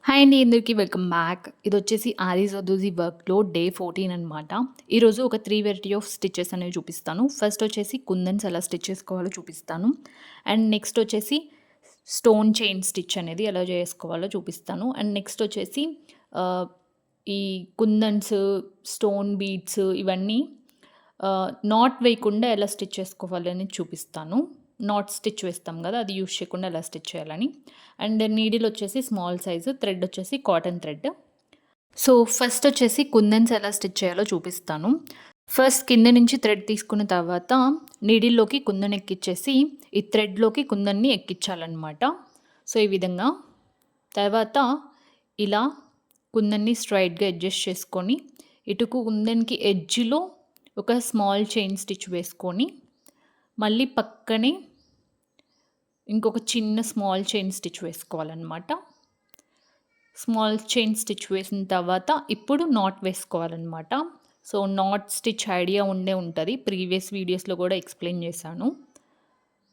Hi అండి అందరికీ welcome back. ఇదొచ్చేసి Aries అదూజీ వర్క్‌లో డే 14 అనమాట. ఈరోజు ఒక 3 వెరైటీ ఆఫ్ స్టిచెస్ అనేవి చూపిస్తాను. ఫస్ట్ వచ్చేసి కుందన్స్ ఎలా స్టిచ్ చేసుకోవాలో చూపిస్తాను. అండ్ నెక్స్ట్ వచ్చేసి స్టోన్ చైన్ స్టిచ్ అనేది ఎలా చేసుకోవాలో చూపిస్తాను. అండ్ నెక్స్ట్ వచ్చేసి ఆహ్, ఈ కుందన్స్, స్టోన్ బీడ్స్ ఇవన్నీ నాట్ వేయకుండా ఎలా స్టిచ్ చేసుకోవాలి అనేది చూపిస్తాను. నాట్ స్టిచ్ వేస్తాం కదా! అది యూజ్ చేయకుండా ఎలా స్టిచ్ చేయాలని. అండ్ నీడిల్ వచ్చేసి స్మాల్ సైజు, థ్రెడ్ వచ్చేసి కాటన్ థ్రెడ్. సో, ఫస్ట్ వచ్చేసి కుందన్స్ ఎలా స్టిచ్ చేయాలో చూపిస్తాను. ఫస్ట్ కింద నుంచి థ్రెడ్ తీసుకున్న తర్వాత నీడిల్‌లోకి కుందన్ ఎక్కిచ్చేసి, ఈ థ్రెడ్‌లోకి కుందన్ని ఎక్కించాలనమాట. సో, ఈ విధంగా. తర్వాత ఇలా కుందన్ని స్ట్రెయిట్‌గా అడ్జస్ట్ చేసుకొని, ఇటు కుందన్‌కి ఎడ్జ్‌లో ఒక స్మాల్ చైన్ స్టిచ్ వేసుకొని, మళ్ళీ పక్కనే ఇంకొక చిన్న స్మాల్ చైన్ స్టిచ్ వేసుకోవాలనమాట. స్మాల్ చైన్ స్టిచ్ వేసిన తర్వాత ఇప్పుడు నాట్ వేసుకోవాలనమాట. సో, నాట్ స్టిచ్ ఐడియా ఉండే ఉంటది. ప్రీవియస్ వీడియోస్‌లో కూడా ఎక్స్‌ప్లెయిన్ చేశాను.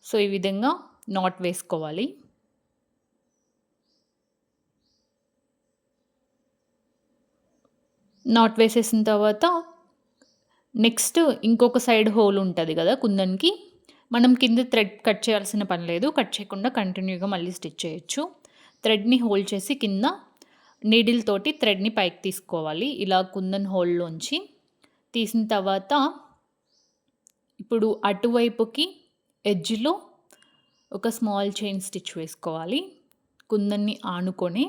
సో, ఈ విధంగా నాట్ వేసుకోవాలి. నాట్ వేసేసిన తర్వాత నెక్స్ట్ ఇంకొక సైడ్ హోల్ ఉంటది గదా! కుందన్‌కి. మనం కింద థ్రెడ్ కట్ చేయాల్సిన పని లేదు. కట్ చేయకుండా కంటిన్యూగా మళ్ళీ స్టిచ్ చేయొచ్చు. థ్రెడ్‌ని హోల్డ్ చేసి కింద నీడిల్ తోటి థ్రెడ్‌ని పైకి తీసుకోవాలి. ఇలా కుందన్ హోల్‌లోంచి. తీసిన తర్వాత ఇప్పుడు అటువైపుకి ఎడ్జ్‌లో ఒక స్మాల్ చైన్ స్టిచ్ వేసుకోవాలి. కుందన్ని ఆనుకొని.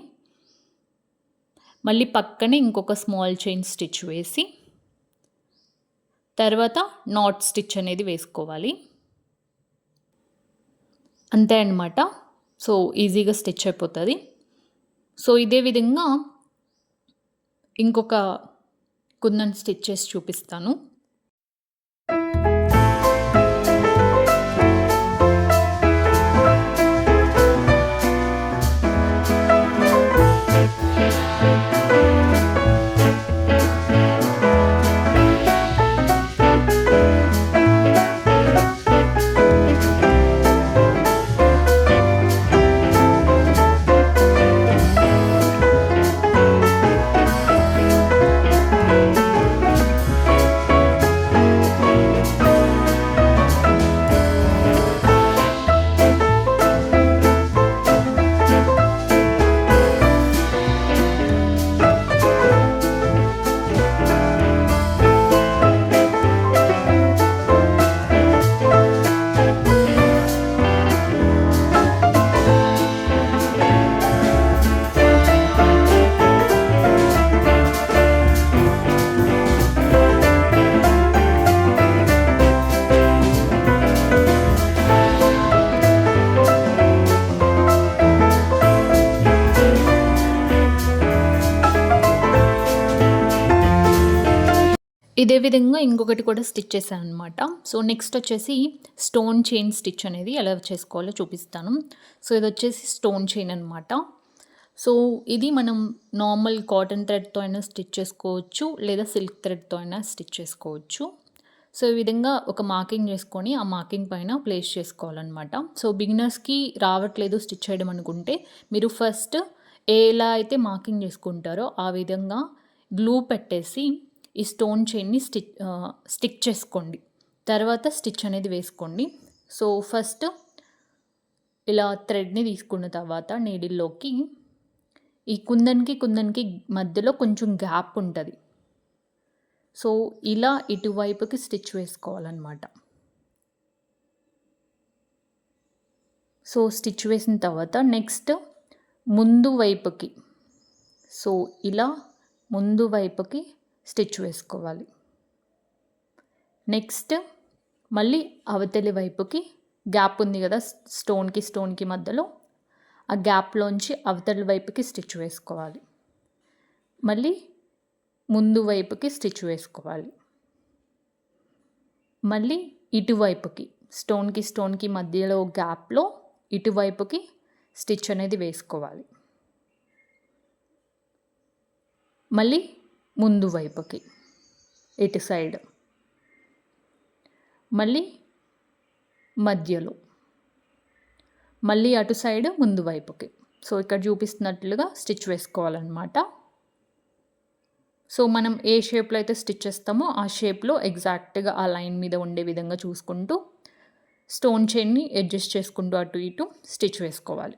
మళ్ళీ పక్కనే ఇంకొక స్మాల్ చైన్ స్టిచ్ వేసి, తర్వాత నాట్ స్టిచ్ అనేది వేసుకోవాలి. అంతే అనమాట. సో, ఈజీగా స్టిచ్ అయిపోతది. సో, ఇదే విధంగా ఇంకొక కుందన్ స్టిచ్ చేసి చూపిస్తాను. ఇదే విధంగా ఇంకొకటి కూడా స్టిచ్ చేశాననమాట. సో, నెక్స్ట్ వచ్చేసి స్టోన్ చైన్ స్టిచ్ అనేది ఎలా చేసుకోవాలో చూపిస్తాను. సో, ఇదొచ్చేసి స్టోన్ చైన్ అనమాట. సో, ఇది మనం నార్మల్ కాటన్ థ్రెడ్‌తో అయినా స్టిచ్ చేసుకోవచ్చు. లేదా సిల్క్ థ్రెడ్‌తో అయినా స్టిచ్ చేసుకోవచ్చు. సో, ఈ విధంగా ఒక మార్కింగ్ చేసుకొని, ఆ మార్కింగ్ పైన ప్లేస్ చేసుకోవాలనమాట. సో, బిగినర్స్‌కి రావట్లేదు స్టిచ్ చేయడం అనుకుంటే, మీరు ఫస్ట్ ఎలా అయితే మార్కింగ్ చేసుకుంటారో, ఆ విధంగా గ్లూ పెట్టేసి ఈ స్టోన్ చైన్‌ని స్టిక్ చేసుకోండి. తర్వాత స్టిచ్ అనేది వేసుకోండి. సో, ఫస్ట్ ఇలా థ్రెడ్‌ని తీసుకున్న తర్వాత నీడిల్‌లోకి ఈ కుందన్‌కి మధ్యలో కొంచెం గ్యాప్ ఉంటది. సో, ఇలా ఇటువైపుకి స్టిచ్ వేసుకోవాలనమాట. సో, స్టిచ్ వేసిన తర్వాత నెక్స్ట్ ముందు వైపుకి, సో, ఇలా ముందు వైపుకి స్టిచ్ వేసుకోవాలి. నెక్స్ట్ మళ్ళీ అవతలి వైపుకి గ్యాప్ ఉంది కదా! స్టోన్‌కి మధ్యలో ఆ గ్యాప్‌లోంచి అవతలి వైపుకి స్టిచ్ వేసుకోవాలి. మళ్ళీ ముందు వైపుకి స్టిచ్ వేసుకోవాలి. మళ్ళీ ఇటువైపుకి స్టోన్‌కి మధ్యలో గ్యాప్‌లో ఇటువైపుకి స్టిచ్ అనేది వేసుకోవాలి. మళ్ళీ ముందు వైపుకి ఇటు సైడ్, మళ్ళీ మధ్యలో, మళ్ళీ అటు సైడ్ ముందు వైపుకి. సో ఇక్కడ చూపిస్తున్నట్లుగా స్టిచ్ వేసుకోవాలన్నమాట. సో మనం ఏ షేప్‌లో అయితే స్టిచ్ చేస్తామో ఆ షేప్‌లో ఎగ్జాక్ట్‌గా ఆ లైన్ మీద ఉండే విధంగా చూసుకుంటూ స్టోన్ చైన్‌ని అడ్జస్ట్ చేసుకుంటూ అటు ఇటు స్టిచ్ వేసుకోవాలి.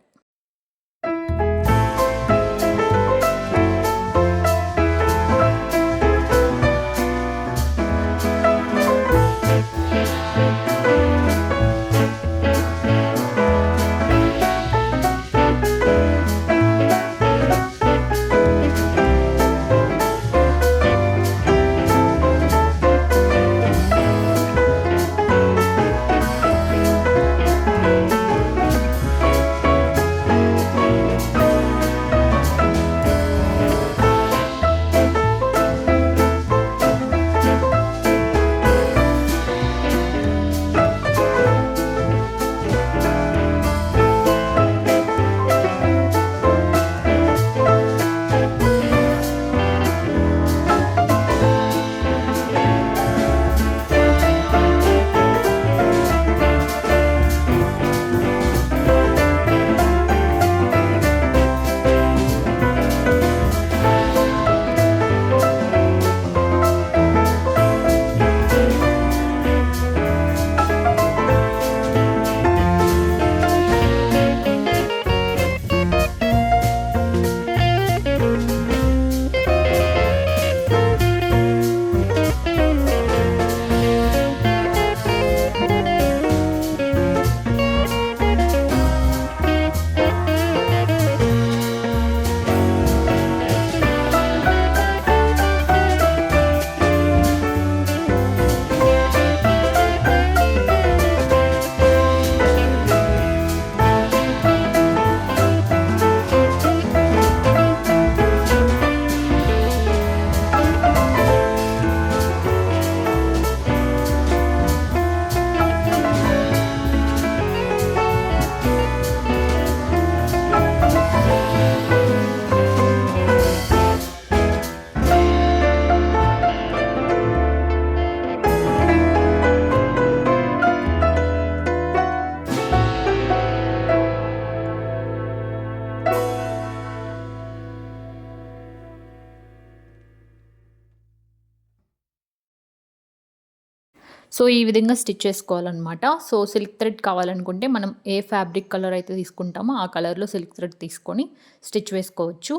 సో ఈ విధంగా స్టిచ్ చేసుకోవాలనమాట. సో సిల్క్ థ్రెడ్ కావాలనుకుంటే మనం ఏ ఫ్యాబ్రిక్ కలర్ అయితే తీసుకుంటామో ఆ కలర్‌లో సిల్క్ థ్రెడ్ తీసుకొని స్టిచ్ వేసుకోవచ్చు.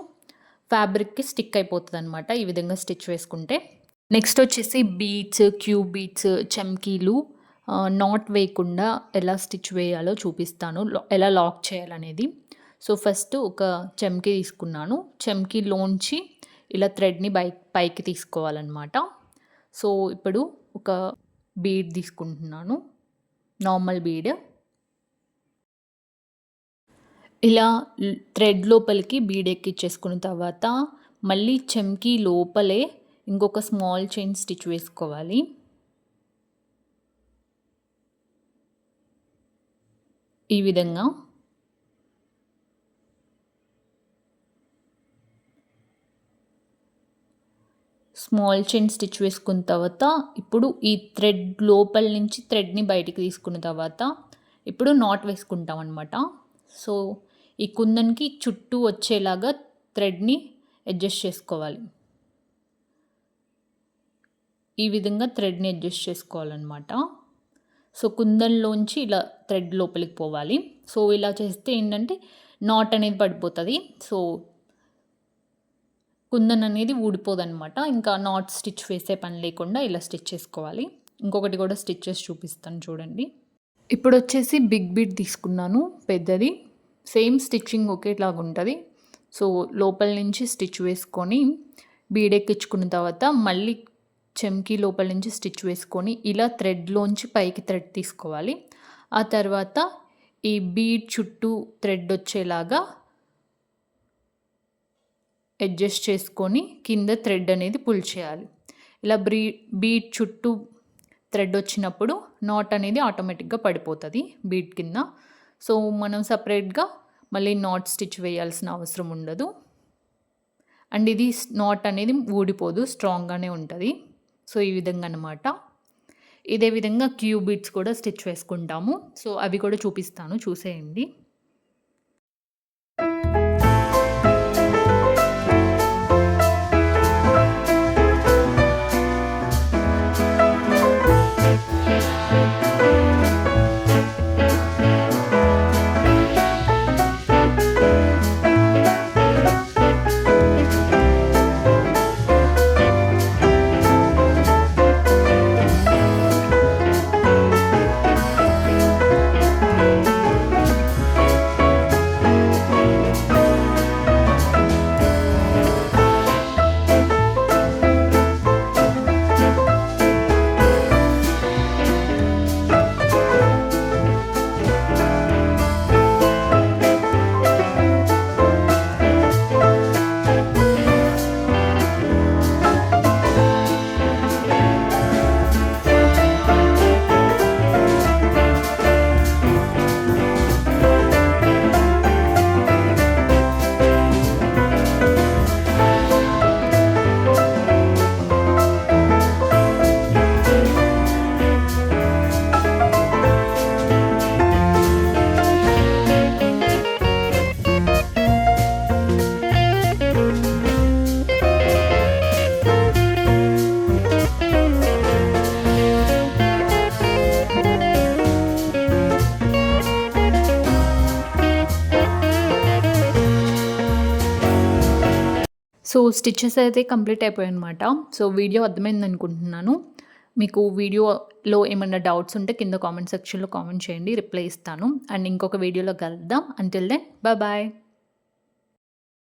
ఫ్యాబ్రిక్‌కి స్టిక్ అయిపోతదనమాట ఈ విధంగా స్టిచ్ వేసుకుంటే. నెక్స్ట్ వచ్చేసి బీడ్స్, క్యూబ్ బీడ్స్, చమ్కీలు నాట్ వేయకుండా ఎలా స్టిచ్ వేయాలో చూపిస్తాను. ఎలా లాక్ చేయాలనేది. సో ఫస్ట్ ఒక చమ్కీ తీసుకున్నాను. చమ్కీలోంచి ఇలా థ్రెడ్‌ని పైకి తీసుకోవాలనమాట. సో ఇప్పుడు ఒక బీడ్ తీసుకుంటున్నాను. Normal bead. ఇలా థ్రెడ్ లోపలికి బీడ్ ఎక్కిచ్చేసుకున్న తర్వాత మళ్ళీ చమ్కీ లోపలే ఇంకొక స్మాల్ చైన్ స్టిచ్ వేసుకోవాలి. ఈ విధంగా. స్మాల్ చైన్ స్టిచ్ వేసుకున్న తర్వాత ఇప్పుడు ఈ థ్రెడ్ లోపల నుంచి థ్రెడ్‌ని బయటికి తీసుకున్న తర్వాత ఇప్పుడు నాట్ వేసుకుంటాం అనమాట. సో ఈ కుందన్‌కి చుట్టూ వచ్చేలాగా థ్రెడ్‌ని అడ్జస్ట్ చేసుకోవాలి. ఈ విధంగా థ్రెడ్‌ని అడ్జస్ట్ చేసుకోవాలనమాట. సో కుందన్‌లోంచి ఇలా థ్రెడ్ లోపలికి పోవాలి. సో ఇలా చేస్తే ఏంటంటే నాట్ అనేది పడిపోతది. సో కుందన్ అనేది ఊడిపోదనమాట. ఇంకా నాట్ స్టిచ్ వేసే పని లేకుండా ఇలా స్టిచ్ చేసుకోవాలి. ఇంకొకటి కూడా స్టిచ్ చేసి చూపిస్తాను చూడండి. ఇప్పుడొచ్చేసి బిగ్ బీడ్ తీసుకున్నాను పెద్దది. Same stitching ఒకేలాగుంటది. సో లోపల నుంచి స్టిచ్ వేసుకొని బీడ్ ఎక్కించుకున్న తర్వాత మళ్ళీ చమ్కీ లోపల నుంచి స్టిచ్ వేసుకొని ఇలా థ్రెడ్‌లోంచి పైకి థ్రెడ్ తీసుకోవాలి. ఆ తర్వాత ఈ బీడ్ చుట్టూ థ్రెడ్ వచ్చేలాగా అడ్జస్ట్ చేసుకొని కింద థ్రెడ్ అనేది పుల్ చేయాలి. ఇలా బీడ్ చుట్టూ థ్రెడ్ వచ్చినప్పుడు నాట్ అనేది ఆటోమేటిక్‌గా పడిపోతది బీడ్ కింద. సో మనం సెపరేట్‌గా మళ్ళీ నాట్ స్టిచ్ వేయాల్సిన అవసరం ఉండదు. అండ్ ఇది నాట్ అనేది ఊడిపోదు, స్ట్రాంగ్‌గానే ఉంటది. సో ఈ విధంగా అన్నమాట. ఇదే విధంగా క్యూబ్ బీడ్స్ కూడా స్టిచ్ వేసుకుంటాము. సో అవి కూడా చూపిస్తాను చూసేయండి. సో, స్టిచెస్ అయితే కంప్లీట్ అయిపోయాయనమాట. సో, వీడియో అర్థమైందనుకుంటున్నాను. మీకు వీడియోలో ఏమన్నా డౌట్స్ ఉంటే కింద కామెంట్ సెక్షన్‌లో కామెంట్ చేయండి. రిప్లై ఇస్తాను. అండ్ ఇంకొక వీడియోలో కలుద్దాం. Until then bye.